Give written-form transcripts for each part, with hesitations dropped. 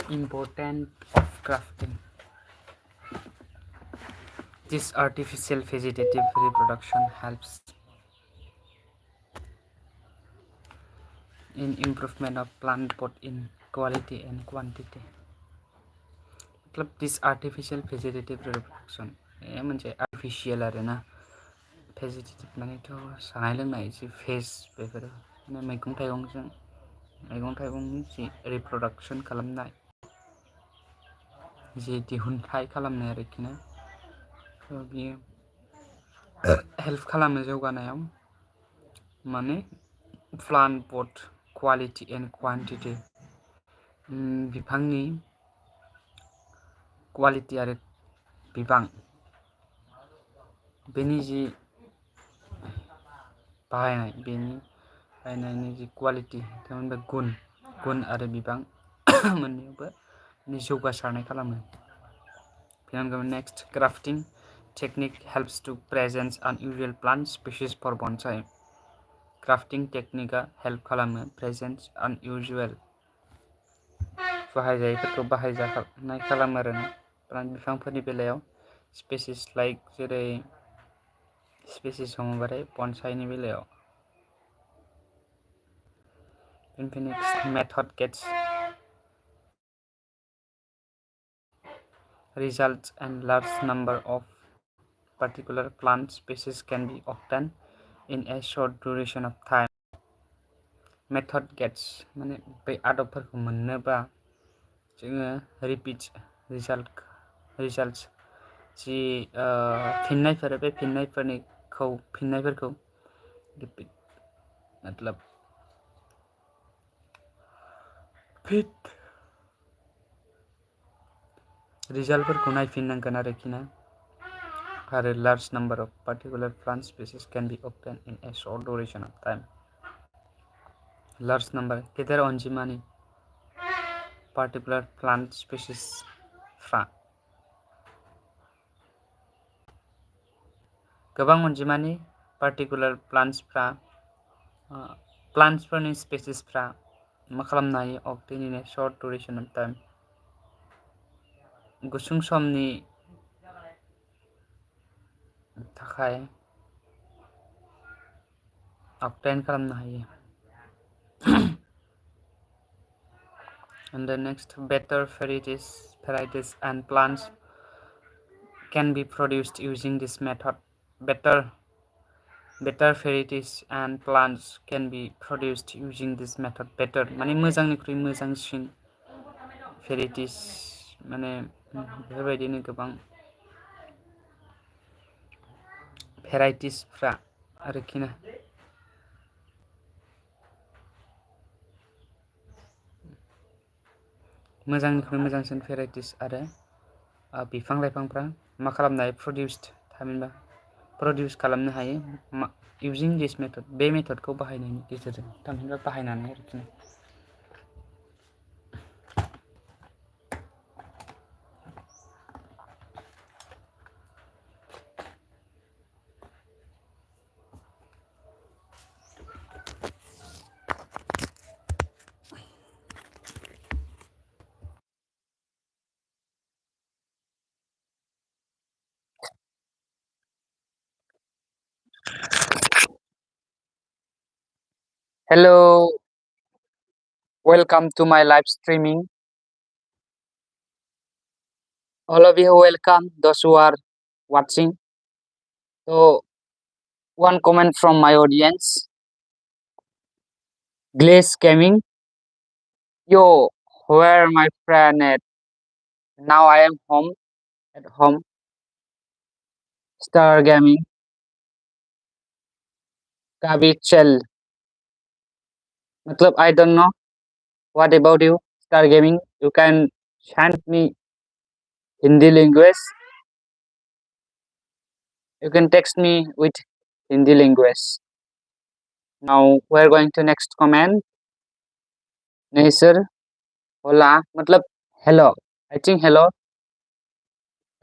Important of crafting. This artificial vegetative reproduction helps in improvement of plant both in quality and quantity. मतलब this artificial vegetative reproduction ये मोनसे artificial आरोना vegetative मानेथ' जानाय लोंनाय जि भेज बेफोरो माने मैगं थाइगंनि जि reproduction खालामनाय जि दिहुनथाय खालामनाय आरोखि ना बियो हेल्प खालामो जौगानायाव माने plant both quality and quantity बिफांनि क्वालिटि आरो बिबां बेनि जि बाहायनायनि जि क्वालिटि थामहिनबा गुन आरो बिबां मोननैयावबो जौगासारनाय खालामो। Next, grafting technique helps to present unusual plant species for bonsai. Grafting technique help खालामो present unusual बाहायजायैफोरखौ बाहायजानाय खालामो आरोना प्लान्ट बिफांफोरनि बेलायाव species like जेरै species हमोबाथाय बनसाइनि बेलायाव next method gets results and large number of particular plant species can be obtained in a short duration of time. Method gets माने बै आदबफोरखौ मोननोबा जोङो repeat results जि फिननायफोर बे फिननायफोरखौ repeat मतलब रिजाल्टफोरखौ नायफिननांगोन आरोखि ना आरो large number of particular plant species can be obtained in a short duration of time. Large number गेदेर अनजिमानि particular plant species फ्रा गोबां अनजिमानि particular प्लान्ट्सफोरनि स्पेसिसफ्रा मा खालामनो हायो obtain in a short duration of time गुसुं समनि थाखाय obtain खालामनो हायो। And the next, better varieties and plants can be produced using this method. Better varieties and plants can be produced using this method. Better माने मोजांनिख्रुइ मोजांसिन varieties माने बेफोरबायदिनो गोबां varitiesफ्रा आरोखि ना मोजांनिख्रुइ मोजांसिन varieties आरो बिफां लाइफांफ्रा मा खालामनो हायो प्रडिउस खालामनो हायो using this method बे मेथडखौ बाहायनायनि गेजेरजों थामहिनबा बाहायनानै आरोखि ना Hello, welcome to my live streaming. All of you welcome, those who are watching. So, one comment from my audience. Glaze Gaming. Yo, where my friend at? Now I am at home. Star Gaming. Kabi Chell. Matlab, I don't know. What about you, Star Gaming? You can chant me Hindi language. You can text me with Hindi language. Now we're going to next comment. नहीं sir. Hola. मतलब hello. I think hello.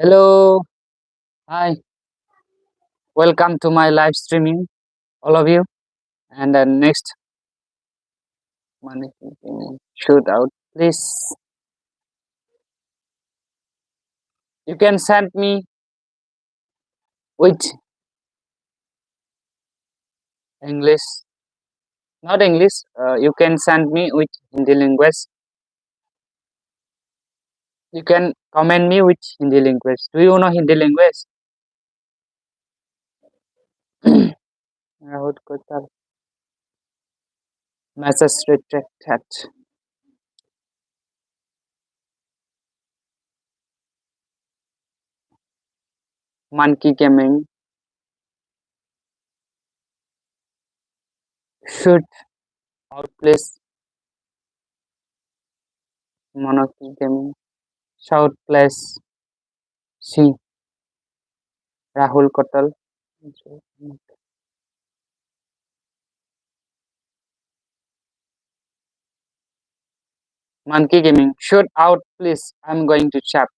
Hello. Hi. Welcome to my live streaming, all of you. And next money shoot out, please. You can send me with English, not English. You can send me with Hindi language. You can comment me with Hindi language. Do you know Hindi language? Rahul Kotal. Message retracted. Monkey gaming. Should outplace Monkey gaming. Shout place C. Rahul Kotal. Monkey gaming. Shoot out, please. I'm going to chat.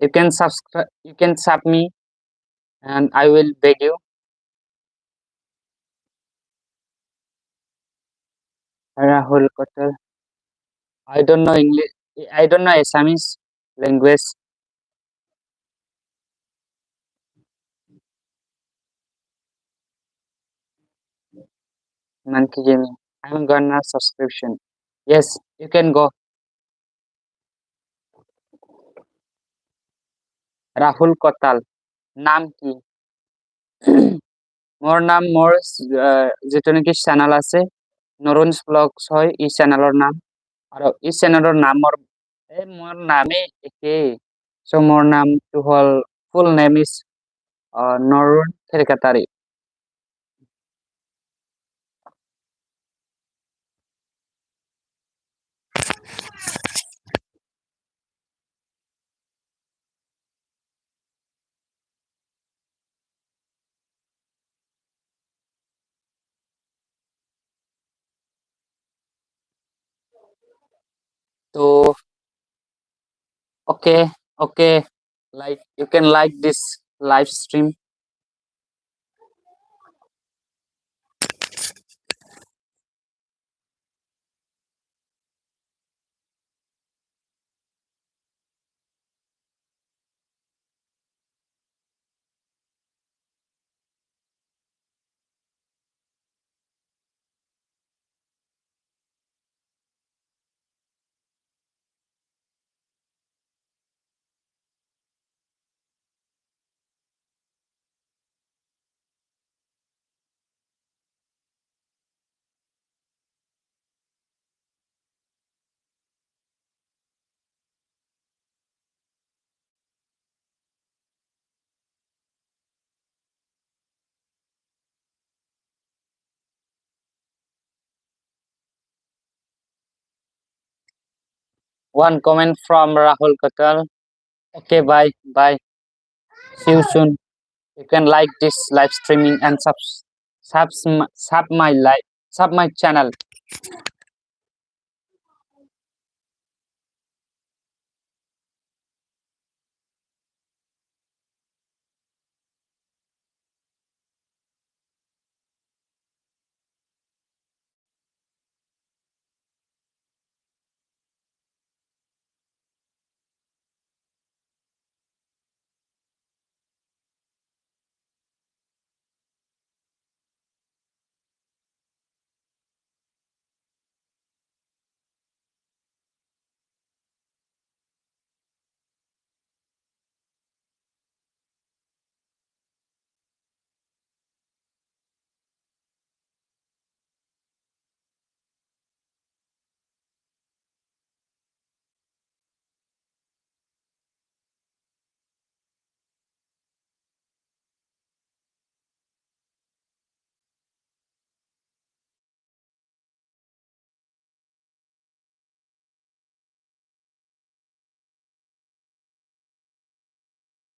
You can subscribe. You can sub me, and I will beg you. Rahul Kotal. I don't know English. I don't know Assamese language. Monkey gaming. I'm gonna subscription. Yes, you can go. Rahul Kotal. নাম কি? মোৰ নাম যিটো নেকি channel আছে নৰুণ blogs হয় এই চেনেলৰ নাম আৰু এই চেনেলৰ নামৰ মোৰ নামেই একেই চ' মোৰ নামটো হ'ল ফুল নেম ইজ নৰুণ খেৰকাটাৰী তো okay, okay, like you can like this live stream. One comment from Rahul Katal. Okay, bye, bye. See you soon. You can like this live streaming and sub my channel.